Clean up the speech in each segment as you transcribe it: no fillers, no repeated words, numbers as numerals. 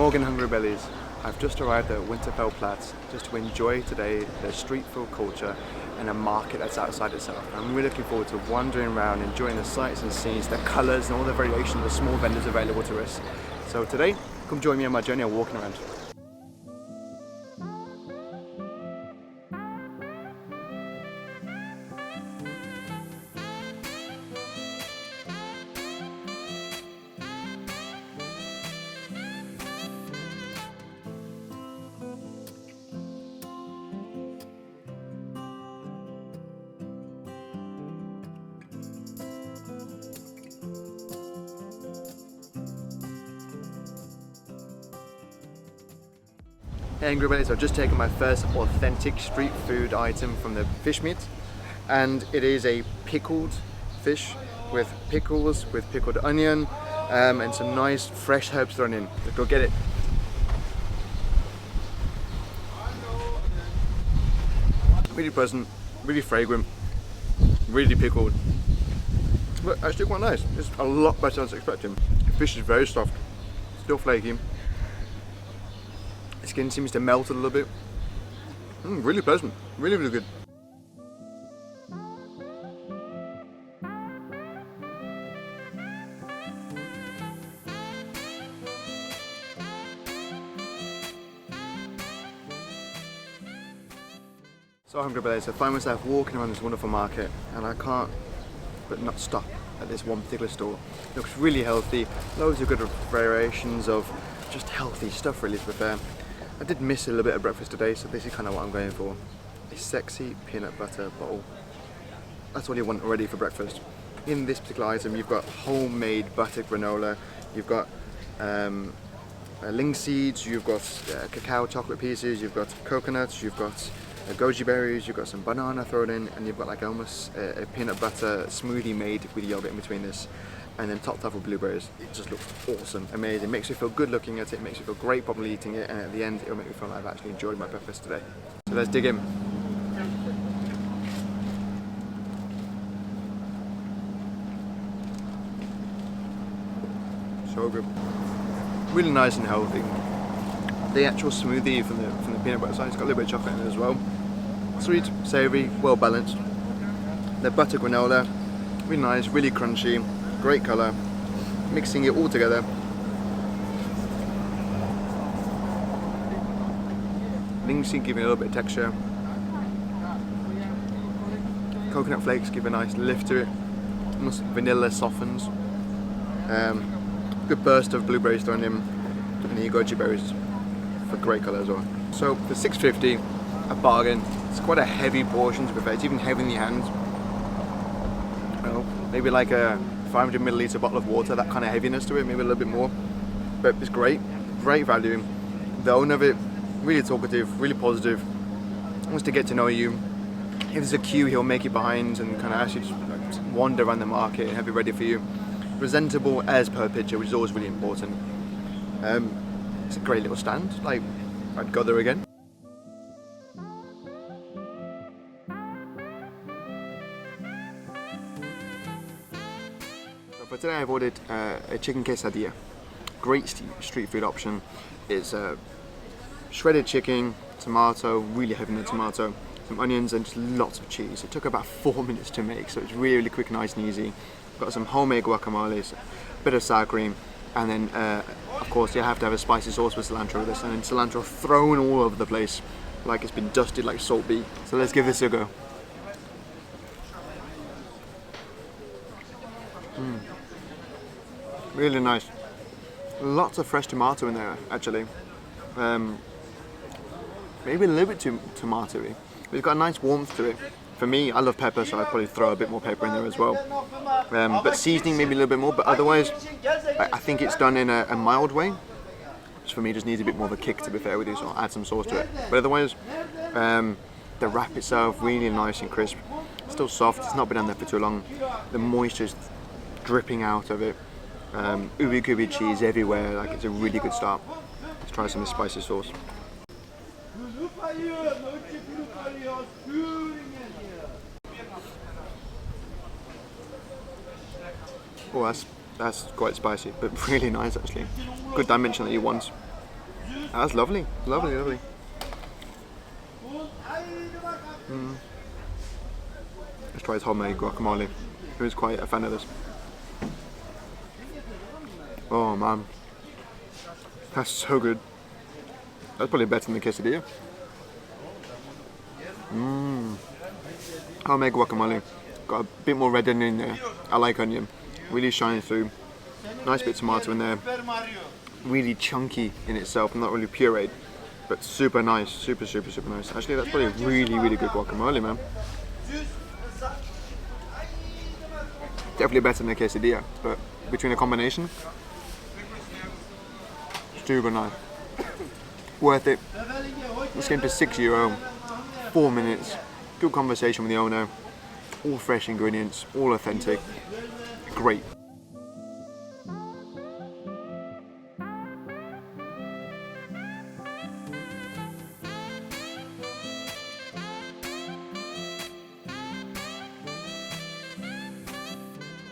Morgen Hungry Bellies. I've just arrived at Winterfeldt Platz just to enjoy today the street food culture and a market that's outside itself. I'm really looking forward to wandering around, enjoying the sights and scenes, the colours and all the variations of the small vendors available to us. So today, come join me on my journey of walking around. Hey Angry Bellies, I've just taken my first authentic street food item from the fish meat, and it is a pickled fish with pickles, with pickled onion, and some nice fresh herbs thrown in. Let's go get it. Really pleasant, really fragrant, really pickled, but actually quite nice. It's a lot better than I was expecting. The fish is very soft, still flaky. The skin seems to melt a little bit. Really pleasant, really good. So Hungry Bellies, I find myself walking around this wonderful market and I can't but not stop at this one particular store. It looks really healthy, loads of good variations of just healthy stuff really, to be fair. I did miss a little bit of breakfast today, so this is kind of what I'm going for. A sexy peanut butter bowl. That's all you want already for breakfast. In this particular item, you've got homemade buttered granola, you've got linseed seeds, you've got cacao chocolate pieces, you've got coconuts, you've got goji berries, you've got some banana thrown in, and you've got like almost a peanut butter smoothie made with yogurt in between this. And then topped off with blueberries. It just looks awesome, amazing. Makes me feel good looking at it, makes me feel great probably eating it, and at the end it'll make me feel like I've actually enjoyed my breakfast today. So let's dig in. So good. Really nice and healthy. The actual smoothie from the peanut butter side, it's got a little bit of chocolate in it as well. Sweet, savoury, well balanced. The butter granola, really nice, really crunchy. Great colour, mixing it all together. Linseed giving a little bit of texture. Coconut flakes give a nice lift to it. Almost vanilla softens. Good burst of blueberries thrown in, and then you goji berries for great colour as well. So for $6.50, a bargain. It's quite a heavy portion to be fair. It's even heavy in your hand. Well, maybe like a 500 milliliter bottle of water, that kind of heaviness to it, maybe a little bit more, but it's great value. The owner of it, really talkative, really positive, wants to get to know you. If there's a queue, he'll make it behind and kind of ask you to just wander around the market and have it ready for you. Presentable as per picture, which is always really important. It's a great little stand, like I'd go there again. For today I've ordered a chicken quesadilla. Great street food option. It's shredded chicken, tomato, really heavy in the tomato, some onions and just lots of cheese. It took about 4 minutes to make, so it's really quick, nice and easy. Got some homemade guacamole, a bit of sour cream, and then of course you have to have a spicy sauce with cilantro with this, and then cilantro thrown all over the place like it's been dusted like salt beef. So let's give this a go. Really nice. Lots of fresh tomato in there, actually. Maybe a little bit too tomatoey, but it's got a nice warmth to it. For me, I love pepper, so I'd probably throw a bit more pepper in there as well. But seasoning maybe a little bit more, but otherwise, I think it's done in a mild way, which for me just needs a bit more of a kick, to be fair with you, so I'll add some sauce to it. But otherwise, the wrap itself, really nice and crisp. Still soft, it's not been on there for too long. The moisture's dripping out of it. Ubi gooby cheese everywhere, like it's a really good start. Let's try some of the spicy sauce. Oh, that's quite spicy, but really nice actually. Good dimension that you want. That's lovely, lovely, lovely. Let's try his homemade guacamole. Who's quite a fan of this? Oh man, that's so good. That's probably better than the quesadilla. Homemade guacamole. Got a bit more red onion in there. I like onion. Really shines through. Nice bit of tomato in there. Really chunky in itself, not really pureed, but super nice, super nice. Actually, that's probably really good guacamole, man. Definitely better than a quesadilla, but between a combination, super nice. Worth it. This came to €6, 4 minutes. Good conversation with the owner. All fresh ingredients, all authentic. Great.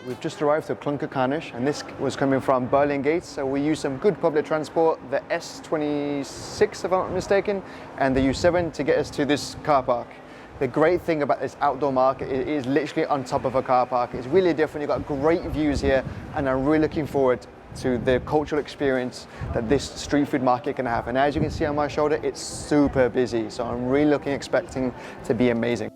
We've just arrived at Clunker Carnish, and this was coming from Berlin Gates, so we used some good public transport, the S26 if I'm not mistaken, and the U7 to get us to this car park. The great thing about this outdoor market is literally on top of a car park. It's really different, you've got great views here, and I'm really looking forward to the cultural experience that this street food market can have. And as you can see on my shoulder, it's super busy, so I'm really expecting to be amazing.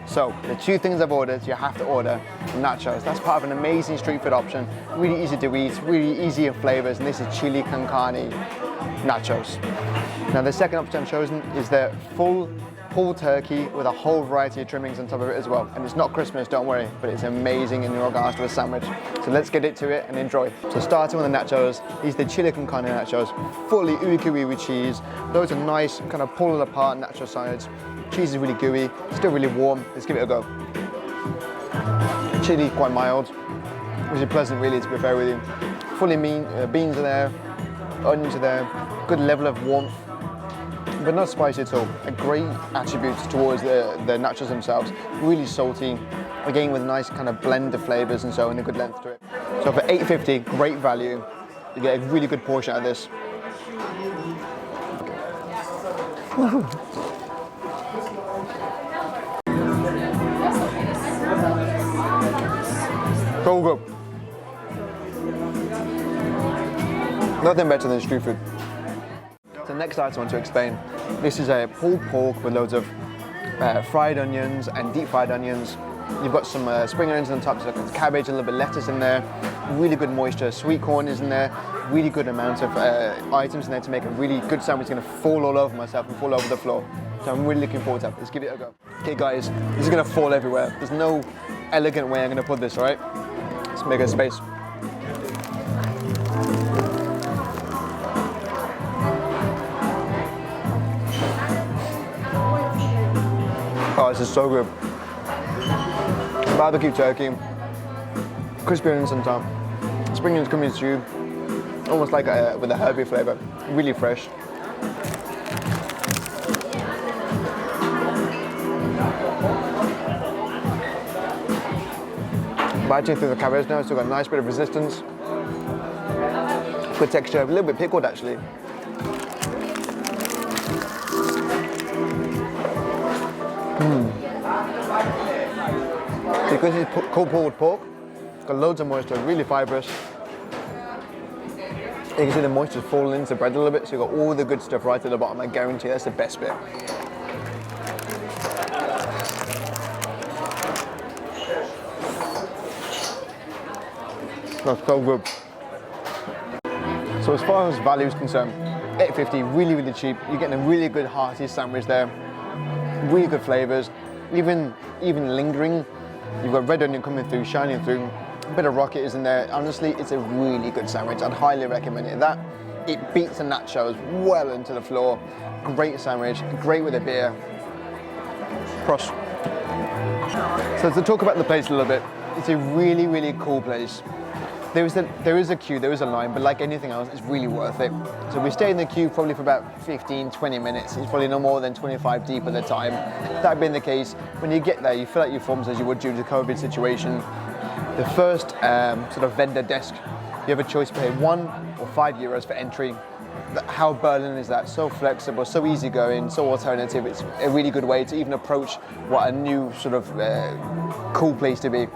So, the two things I've ordered, you have to order nachos. That's part of an amazing street food option. Really easy to eat, really easy in flavors, and this is chili con carne nachos. Now, the second option I've chosen is the full pulled turkey with a whole variety of trimmings on top of it as well. And it's not Christmas, don't worry, but it's amazing in regards to a sandwich. So let's get into it and enjoy. So starting with the nachos, these are the chili con carne nachos, fully ooey with cheese. Those are nice, kind of pull it apart nacho sides. Cheese is really gooey, still really warm. Let's give it a go. Chili quite mild, which is pleasant really, to be fair with you. Fully beans are there, onions are there, good level of warmth, but not spicy at all. A great attribute towards the nachos themselves. Really salty, again with a nice kind of blend of flavors and so on, a good length to it. So for $8.50, great value. You get a really good portion out of this. So good. Nothing better than street food. So next item I want to explain. This is a pulled pork with loads of fried onions and deep fried onions. You've got some spring onions on top, so cabbage, a little bit of lettuce in there. Really good moisture. Sweet corn is in there. Really good amount of items in there to make a really good sandwich. It's going to fall all over myself and fall over the floor. So I'm really looking forward to it. Let's give it a go. Okay guys, this is going to fall everywhere. There's no elegant way I'm going to put this, all right? Let's make a space. Oh, this is so good. Barbecue turkey, crispy onions on top, spring onions coming through, almost like with a herby flavour, really fresh. Biting through the cabbage now, still got a nice bit of resistance. Good texture, a little bit pickled actually. Because it's cold pulled pork, it's got loads of moisture, really fibrous. You can see the moisture falling into the bread a little bit, so you've got all the good stuff right at the bottom. I guarantee that's the best bit. That's so good. So as far as value is concerned, $8.50, really cheap. You're getting a really good hearty sandwich there. Really good flavors, even lingering. You've got red onion coming through, shining through. A bit of rocket is in there. Honestly, it's a really good sandwich. I'd highly recommend it. It beats the nachos well into the floor. Great sandwich, great with a beer. Prost. So to talk about the place a little bit, it's a really cool place. There is a queue, there is a line, but like anything else, it's really worth it. So we stayed in the queue probably for about 15, 20 minutes. It's probably no more than 25 deep at the time. That being the case, when you get there, you fill out your forms as you would due to the COVID situation. The first sort of vendor desk, you have a choice to pay €1 or €5 for entry. How Berlin is that? So flexible, so easygoing, so alternative. It's a really good way to even approach what a new sort of cool place to be.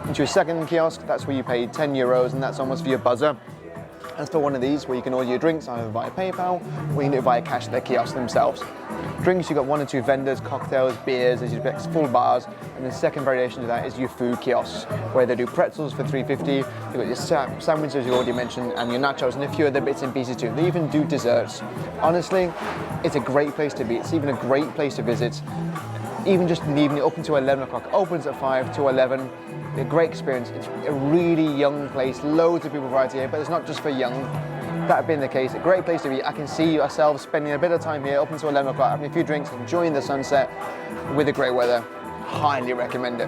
Into your second kiosk, that's where you pay €10, and that's almost for your buzzer. As for one of these, where you can order your drinks either via PayPal or you can do it via cash at their kiosks themselves. Drinks, you've got 1 or 2 vendors, cocktails, beers, as you'd expect, full bars. And the second variation to that is your food kiosks, where they do pretzels for $3.50. You've got your sandwiches, you already mentioned, and your nachos, and a few other bits and pieces too. They even do desserts. Honestly, it's a great place to be. It's even a great place to visit. Even just in the evening, up until 11 o'clock. Opens at 5 to 11. A great experience. It's a really young place, loads of people variety here, but it's not just for young. That being the case, a great place to be. I can see ourselves spending a bit of time here up until 11 o'clock, having a few drinks, enjoying the sunset with the great weather. Highly recommend it.